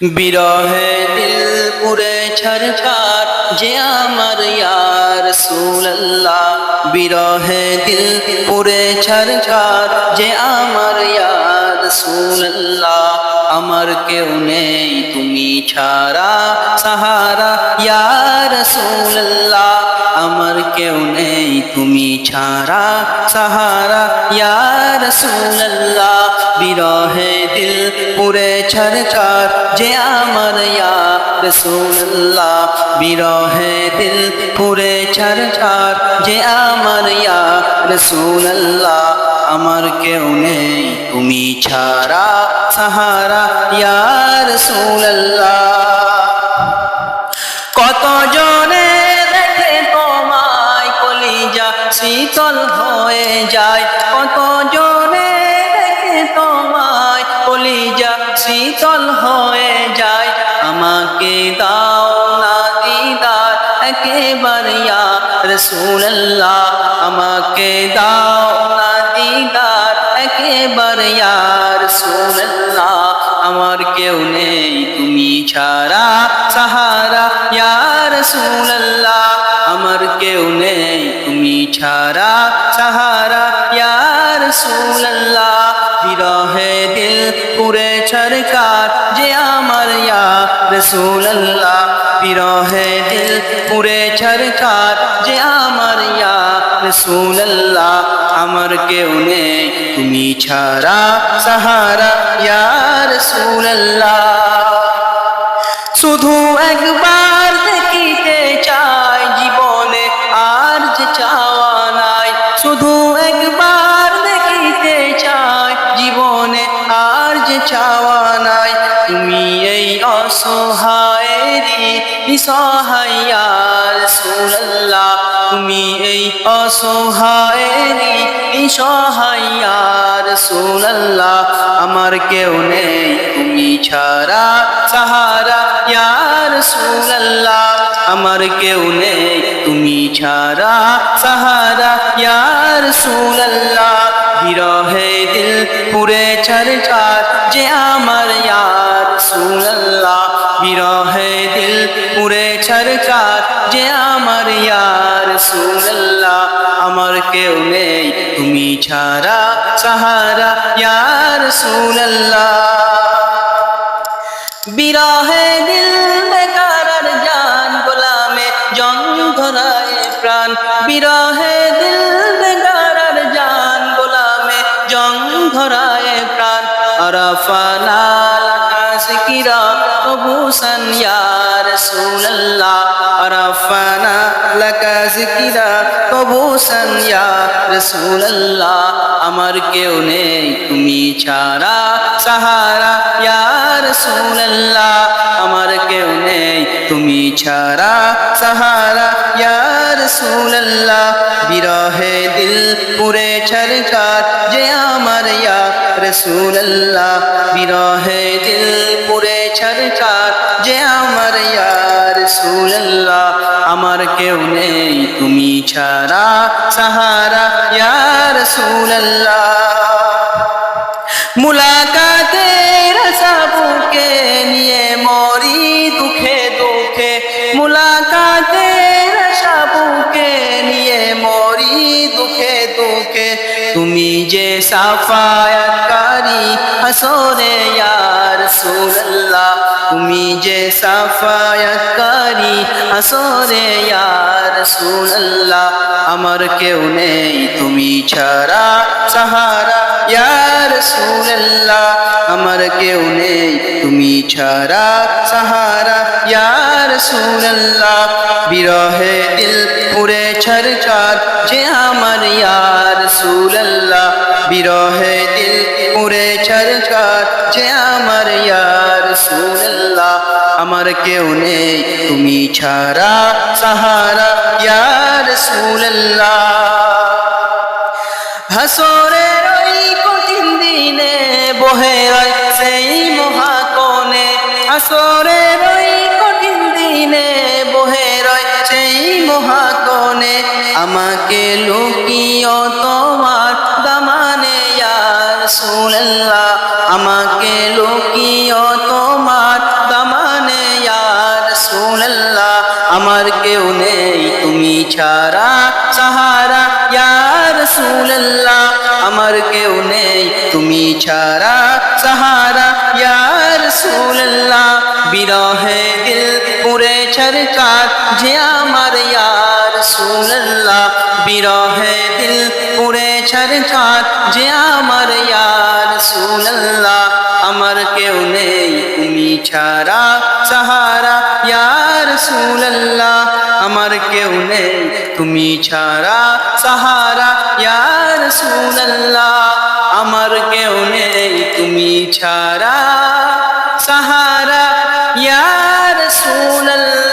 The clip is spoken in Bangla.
বিরহে দিল পুরে ছরছর যে আমার ইয়া রাসূলুল্লাহ, বিরহে দিল পুরে ছরছর যে আমার ইয়া রাসূলুল্লাহ। আমার কেউ নেই তুমি ছাড়া সাহারা ইয়া রাসূলুল্লাহ, আমার কেউ নেই তুমি ছাড়া সাহারা ইয়া রাসূলুল্লাহ। বিরহে দিল পুরে ছরছর যে আমার ইয়া রাসূলুল্লাহ, বিরহে দিল পুরে ছরছর যে আমার ইয়া রাসূলুল্লাহ। আমার কেউ নেই তুমি ছাড়া সাহারা ইয়া রাসূলুল্লাহ। কত জনে দেখে তোমায় কলিজা শীতল হয়ে যায়, কত জনে দেখে তোমায় কলিজা শীতল হয়ে যায়। আমাকে দাও না দিদার একেবার ইয়া রাসূলুল্লাহ, আমাকে দাও না দিদার একেবার ইয়া রাসূলুল্লাহ। আমার কেউ নেই তুমি ছাড়া সাহারা ইয়া রাসূলুল্লাহ, আমার কেউ নেই তুমি ছাড়া সাহারা ইয়া রাসূলুল্লাহ। বিরহে দিল পুরে ছরছর যে আমার ইয়া রাসূলুল্লাহ, বিরহে দিল পুরে ছরছর যে আমার ইয়া রাসূলুল্লাহ। আমার কেউ নেই তুমি ছাড়া সাহারা ইয়া রাসূলুল্লাহ। শুধু একবার দেখিতে চাই জীবনে আর যে চাওয়া নাই, শুধু একবার দেখিতে চাই জীবনে আর যে চাওয়া নাই। তুমি এই অসহায়েরই সহায় ইয়া রাসূলুল্লাহ, তুমি এই অসহায়েরই সহায় ইয়া রাসূলুল্লাহ। আমার কেউ নেই তুমি ছাড়া সাহারা ইয়া রাসূলুল্লাহ, আমার কেউ নেই তুমি ছাড়া সাহারা ইয়া রাসূলুল্লাহ। বিরহে দিল পুরে ছরছর যে আমার ইয়া রাসূলুল্লাহ, বিরহে দিল পুরে ছরছর যে আমার ইয়া রাসূলুল্লাহ। আমার কেউ নেই তুমি ছাড়া সাহারা ইয়া রাসূলুল্লাহ। বিরহে দিল বেকারার জান গোলামে জং ধরায় প্রাণ, বিরহে দিল বেকারার জান গোলামে জং ধরায় প্রাণ। আরাফানা লাকাসকিরা কবুসান ইয়া রাসূলুল্লাহ, আরাফানা লাকাসকিরা কবুসান ইয়া রাসূলুল্লাহ। আমার কেউ নেই তুমি ছাড়া সাহারা ইয়া রাসূলুল্লাহ, আমার কেউ নেই তুমি ছাড়া সাহারা ইয়া রাসূলুল্লাহ। বিরহে দিল পুরে ছরছর যে আমার ইয়া রাসূলুল্লাহ, বিরহে দিল পুরে ছরছর যে আমার ইয়া রাসূলুল্লাহ। আমার কেউ নেই তুমি ছাড়া সাহারা ইয়া রাসূলুল্লাহ। মুলাকাতের আশা বুকে নিয়ে মরি দুঃখে দুঃখে, মুলাকাতের আশা বুকে নিয়ে মরি দুঃখে দুঃখে। তুমি যে সাফায়াতকারী হাসরে ইয়া রাসূলুল্লাহ, তুমি যে সাফায়াতকারী হাসরে ইয়া রাসূলুল্লাহ। আমার কেউ নেই তুমি ছাড়া সাহারা ইয়া রাসূলুল্লাহ, আমার কেউ নেই তুমি ছাড়া সাহারা ইয়া রাসূলুল্লাহ। বিরহে দিল পুরে ছরছর যে আমার ইয়া রাসূলুল্লাহ, বিরহে দিল পুরে ছরছর যে আমার ইয়া রাসূলুল্লাহ। আমার কেউ নেই তুমি ছাড়া সাহারা ইয়া রাসূলুল্লাহ। হাসরের ওই কঠিন দিনে বহে রয় সেই মহাকনে, হাসরের ওই কঠিন দিনে বহে রয় সেই মহাকনে। আমাকে লুকিও তোমার দামানে ইয়া রাসূলুল্লাহ, আমাকে লুকিও তোমার ছাড়া সাহারা ইয়া রাসূলুল্লাহ আমার কেউ নেই তুমি ছাড়া সাহারা ইয়া রাসূলুল্লাহ বিরহে দিল পুরে ছরকার যে আমার ইয়া রাসূলুল্লাহ বিরহে দিল পুরে ছরকার যে আমার ইয়া রাসূলুল্লাহ আমার কেউ নেই তুমি ছাড়া সাহারা ইয়া রাসূলুল্লাহ আমার কেউ নেই তুমি ছাড়া সাহারা ইয়া রাসূলুল্লাহ আমার কেউ নেই তুমি ছাড়া সাহারা ইয়া রাসূলুল্লাহ